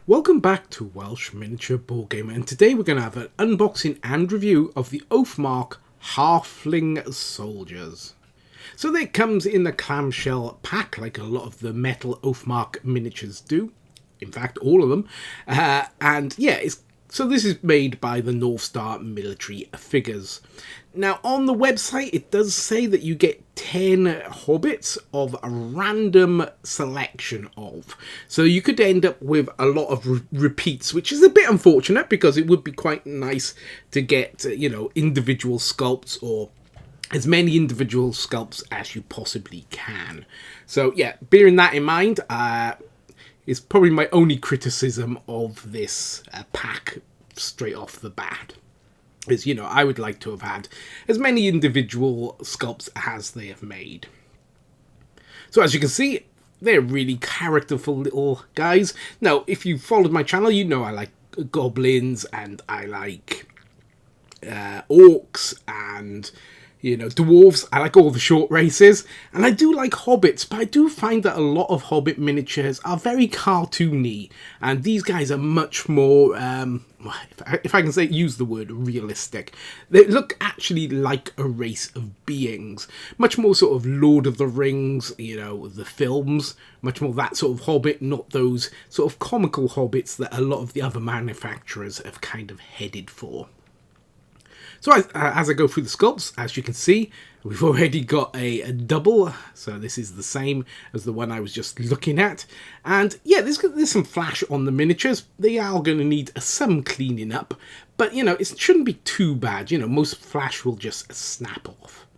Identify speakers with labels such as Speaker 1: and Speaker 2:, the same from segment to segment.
Speaker 1: Welcome back to Welsh Miniature Board Gamer, and today we're going to have an unboxing and review of the Oathmark halfling soldiers. So it comes in the clamshell pack, like a lot of the metal Oathmark miniatures do. In fact, all of them. And yeah, so this is made by the North Star Military Figures. Now, on the website, it does say that you get 10 hobbits of a random selection of. So you could end up with a lot of repeats, which is a bit unfortunate because it would be quite nice to get, individual sculpts or as many individual sculpts as you possibly can. So yeah, bearing that in mind, is probably my only criticism of this pack straight off the bat. Is, I would like to have had as many individual sculpts as they have made. So as you can see, they're really characterful little guys. Now, if you followed my channel, you know I like goblins and I like orcs and dwarves. I like all the short races, and I do like hobbits, but I do find that a lot of hobbit miniatures are very cartoony, and these guys are much more, if I can use the word realistic. They look actually like a race of beings, much more sort of Lord of the Rings, the films, much more that sort of hobbit, not those sort of comical hobbits that a lot of the other manufacturers have kind of headed for. So as I go through the sculpts, as you can see, we've already got a double. So this is the same as the one I was just looking at. And yeah, there's some flash on the miniatures. They are going to need some cleaning up. But, it shouldn't be too bad. Most flash will just snap off.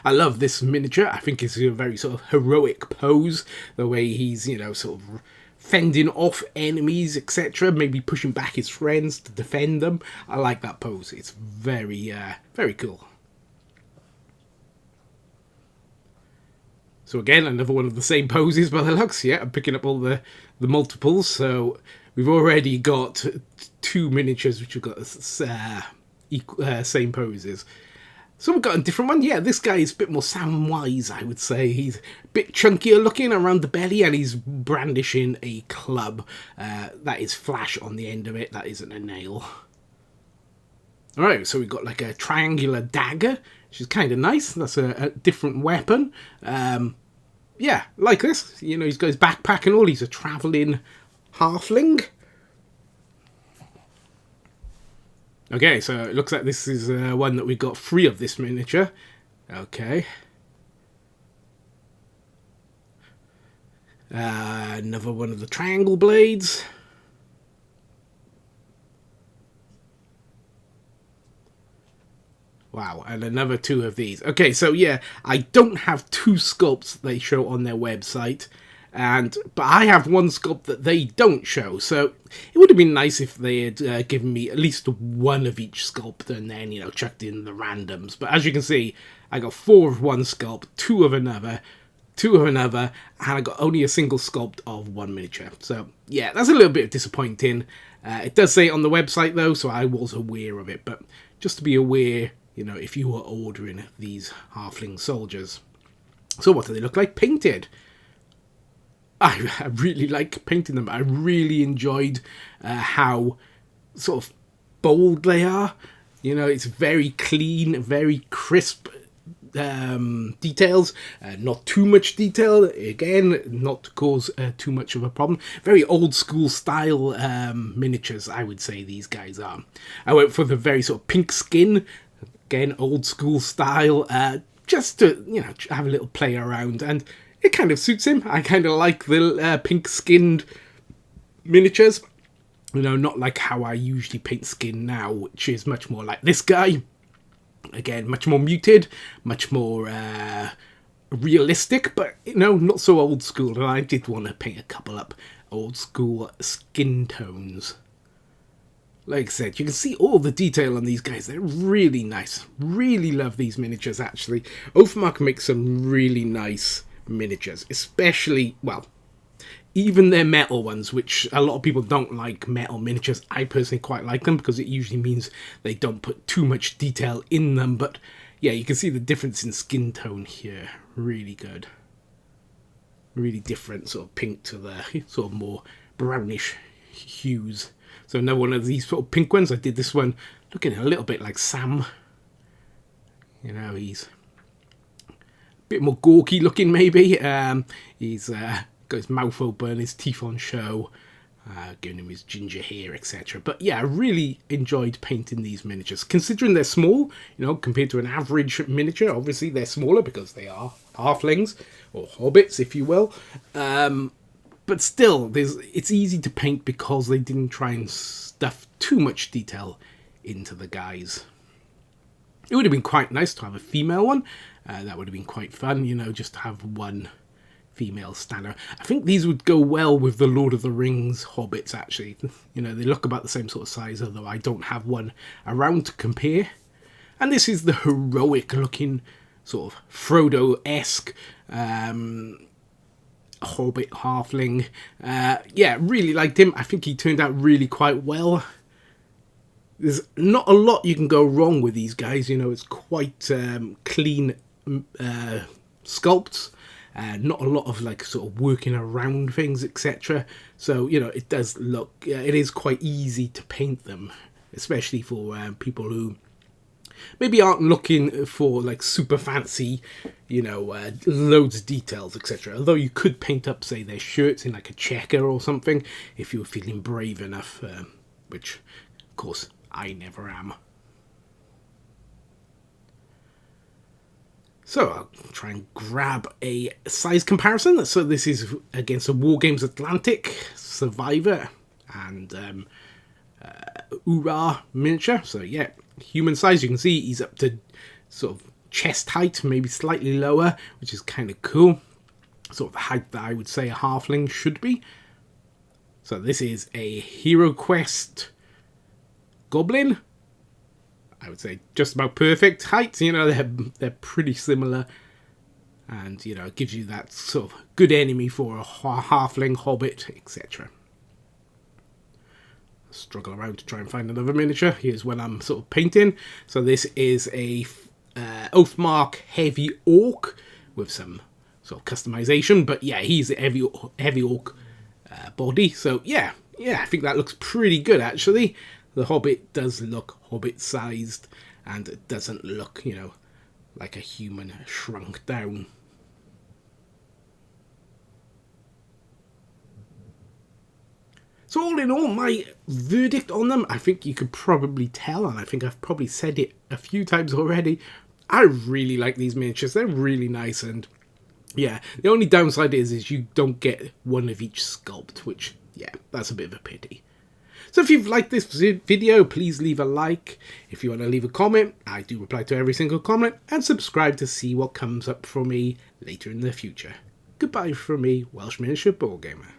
Speaker 1: I love this miniature. I think it's a very sort of heroic pose. The way he's, sort of fending off enemies, etc. Maybe pushing back his friends to defend them. I like that pose. It's very, very cool. So again, another one of the same poses by the looks. Yeah, I'm picking up all the multiples. So we've already got two miniatures which have got same poses. So we've got a different one. Yeah, this guy is a bit more Samwise, I would say. He's a bit chunkier looking around the belly, and he's brandishing a club. That is flash on the end of it. That isn't a nail. Alright, so we've got like a triangular dagger, which is kind of nice. That's a different weapon. Yeah, like this. He's got his backpack and all. He's a travelling halfling. Okay, so it looks like this is one that we got free of this miniature. Okay. Another one of the triangle blades. Wow, and another two of these. Okay, so yeah, I don't have two sculpts they show on their website. But I have one sculpt that they don't show, so it would have been nice if they had given me at least one of each sculpt and then, chucked in the randoms. But as you can see, I got 4 of one sculpt, 2 of another, 2 of another, and I got only a single sculpt of one miniature. So yeah, that's a little bit disappointing. It does say it on the website though, so I was aware of it. But just to be aware, if you were ordering these halfling soldiers. So what do they look like painted? I really like painting them. I really enjoyed how sort of bold they are. It's very clean, very crisp details. Not too much detail. Again, not to cause too much of a problem. Very old school style miniatures, I would say these guys are. I went for the very sort of pink skin. Again, old school style. Just to, have a little play around. And it kind of suits him. I kind of like the pink-skinned miniatures. Not like how I usually paint skin now, which is much more like this guy. Again, much more muted, much more realistic, but, not so old school. And I did want to paint a couple up old school skin tones. Like I said, you can see all the detail on these guys. They're really nice. Really love these miniatures, actually. Oathmark makes some really nice miniatures, especially, well, even their metal ones, which a lot of people don't like metal miniatures. I personally quite like them because it usually means they don't put too much detail in them. But yeah, you can see the difference in skin tone here. Really good. Really different sort of pink to the sort of more brownish hues. So another one of these sort of pink ones. I did this one looking a little bit like Sam. You know, he's a bit more gawky looking maybe. He's got his mouth open, his teeth on show, giving him his ginger hair, etc. But yeah, I really enjoyed painting these miniatures. Considering they're small, you know, compared to an average miniature, obviously they're smaller because they are halflings, or hobbits, if you will. But still, it's easy to paint because they didn't try and stuff too much detail into the guys. It would have been quite nice to have a female one. That would have been quite fun, you know, just to have one female standard. I think these would go well with the Lord of the Rings hobbits, actually. You know, they look about the same sort of size, although I don't have one around to compare. And this is the heroic looking, sort of Frodo-esque hobbit halfling. Yeah, really liked him. I think he turned out really quite well. There's not a lot you can go wrong with these guys, you know, it's quite clean sculpts. Not a lot of like sort of working around things, etc. So, you know, it does look, it is quite easy to paint them, especially for people who maybe aren't looking for like super fancy, you know, loads of details, etc. Although you could paint up, say, their shirts in like a checker or something if you were feeling brave enough, which, of course, I never am. So I'll try and grab a size comparison. So this is against a Wargames Atlantic Survivor and Ura miniature. So yeah, human size. You can see he's up to sort of chest height, maybe slightly lower, which is kind of cool. Sort of the height that I would say a halfling should be. So this is a Hero Quest Goblin. I would say just about perfect height. You know, they're pretty similar. And, you know, it gives you that sort of good enemy for a halfling, hobbit, etc. Struggle around to try and find another miniature. Here's when I'm sort of painting. So this is a Oathmark heavy orc with some sort of customization. But yeah, he's a heavy orc body. So yeah, I think that looks pretty good actually. The hobbit does look hobbit-sized, and it doesn't look, you know, like a human shrunk down. So all in all, my verdict on them, I think you could probably tell, and I think I've probably said it a few times already, I really like these miniatures. They're really nice, and yeah, the only downside is you don't get one of each sculpt, which, yeah, that's a bit of a pity. So if you've liked this video, please leave a like. If you want to leave a comment, I do reply to every single comment. And subscribe to see what comes up for me later in the future. Goodbye from me, Welsh Miniature Board Gamer.